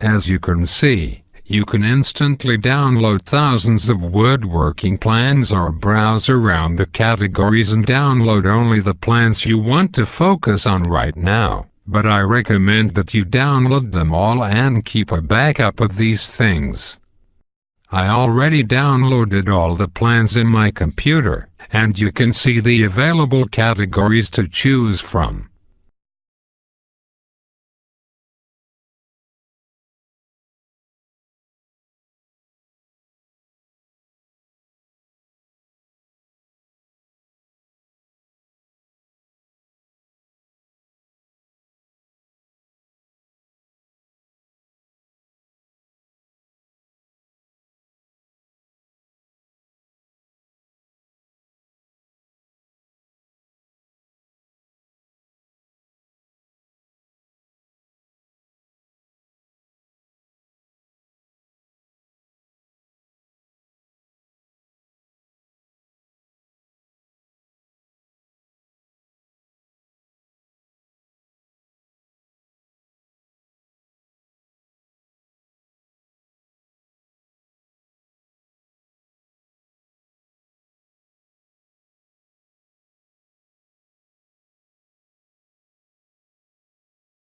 As you can see, you can instantly download thousands of woodworking plans or browse around the categories and download only the plans you want to focus on right now. But I recommend that you download them all and keep a backup of these things. I already downloaded all the plans in my computer, and you can see the available categories to choose from.